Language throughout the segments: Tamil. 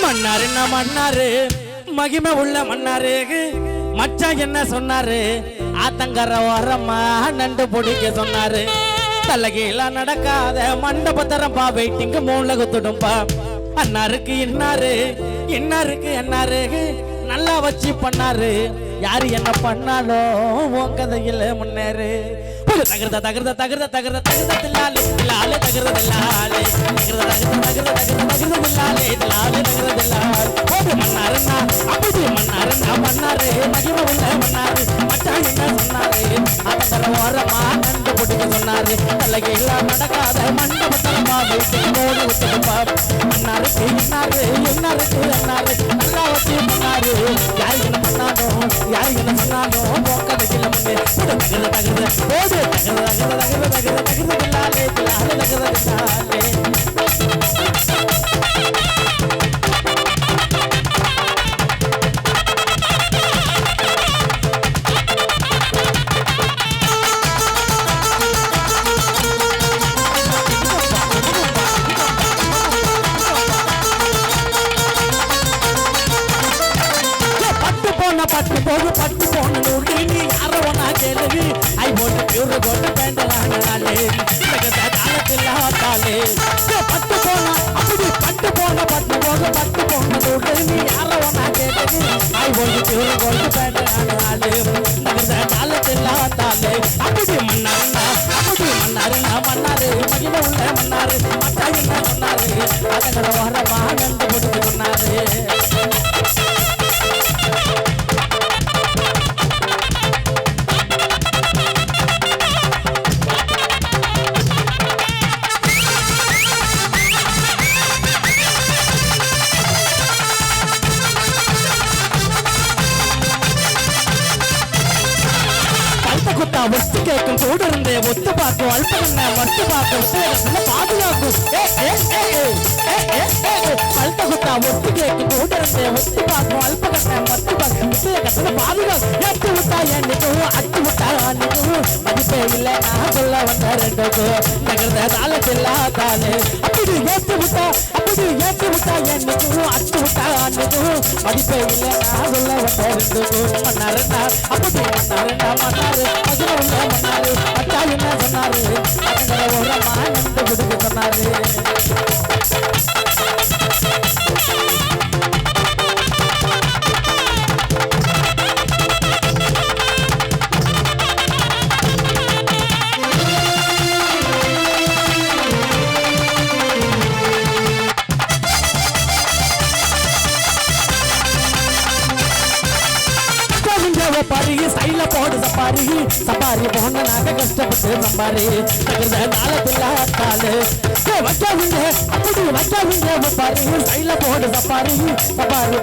மன்னாரு மன்னாரு மகிமை உள்ள மன்னாரு மச்சான் என்ன சொன்னாரு ஆத்தங்கர ஓரமா நண்டு பொடிக்க சொன்னாரு தலகீழ நடக்காத மண்டபத்தரம்பா வெயிட்டிங்க மூல குத்துடும்பா அண்ணாருக்கு இன்னாருக்கு என்னாரு நல்லா வச்சு பண்ணாரு யாரு என்ன பண்ணாலும் உன் கதையில முன்னேறு தகர்த தகர்த தகர்த தகர்த தகர்த தில்லாலே தில்லாலே தகர்த தில்லாலே தகர்த தகர்த தகர்த தகர்த தகர்த தில்லாலே தில்லாலே தகர்த தில்லாலே ஓடு மன்னாருன்னா அப்படி மன்னாருன்னா மன்னாரு மகிமை உள்ள மன்னாரு மச்சான் என்ன சொன்னாரு அதங்கர ஓரமா நண்டு பொடிக்க சொன்னாரு தலகீழ நடக்காத மண்டபத்தரமா வைத்து போடு விட்டுடுப்பா மன்னாருக்கு என்னாரு நல்லா வச்சு பண்ணாரு யாரு என்ன பண்ணாலும் யாரு என்ன சொன்னாலும் போக்கதைக்கில முன்னே தகர்த தகர்த ஓடு பட்டு போன நூறு நீ யார ஒன்னா கேள்வி ஐ போட்டு பியூர் போட்டு பேண்டலானாலே தாளத்தில்லாத்தாலே பட்டு போன அப்படி பட்டு போன நூறு நீ யார ஒன்னா கேள்வி ஐ போட்டு பியூர் போட்டு பேண்டலானாலே தாளத்தில்லாத்தாலே அப்படி மன்னாருன்னா மன்னாரு மகிழ உள்ள மன்னாரு மச்சா என்ன சொன்னாரு அதங்கட வரமா நண்டு போட்டு சொன்னாரு ஒத்து கேட்கும் கூட இருந்தே ஒத்து பார்க்கும் அல்பகண்ண மட்டு பார்க்கும் பாதுகாக்கும் பல்த குத்தா ஒத்து கேட்கும் கூட இருந்தே ஒத்து பார்க்கும் அல்பகண்ண மட்டு பார்க்கும் பாதுகாக்கும் எட்டு விட்டா என்னைக்கும் அட்டு விட்டா அன்னைக்கும் மதிப்பே இல்லை நான் சொல்ல வந்த ரெண்டுக்கும் நகர்ந்த தாளத்தில்லாதாலே அப்படி ஏற்று விட்டா என்னைக்கும் அட்டு விட்டா அன்னைக்கும் மதிப்பே இல்லை நான் சொல்ல வந்த ரெண்டுக்கும் மன்னாருன்னா அப்படி மன்னாரு மன்னாரு மச்சா என்ன சொன்னாரு அதங்கட ஓரமா நண்டு பிடிக்க சொன்னாரு பருகி சைல போடு சப்பாரி போன நாங்க கஷ்டப்பட்டு சம்பாரி தகர்ந்த தாளத்தில்லாத்தாலே வைக்காதீங்க பருகி சைல போடு சப்பாரி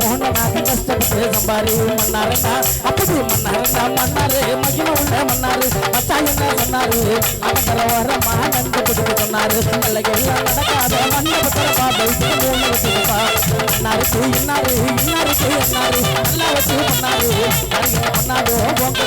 போன நாங்க கஷ்டப்பட்டு சம்பாரி மன்னாருன்னா அப்படி மன்னாரு மகிமை உள்ள மன்னாரு மச்சா என்ன சொன்னாரு அதங்கர வரமா நண்டு பிடிக்க சொன்னாரு நல்ல நடக்காத மண்டபத்தரமா வைத்து மூணு வச்சுப்பா மன்னாருக்கு இன்னாரு நல்லா வச்சு பண்ணாரு பண்ணாதோ போங்க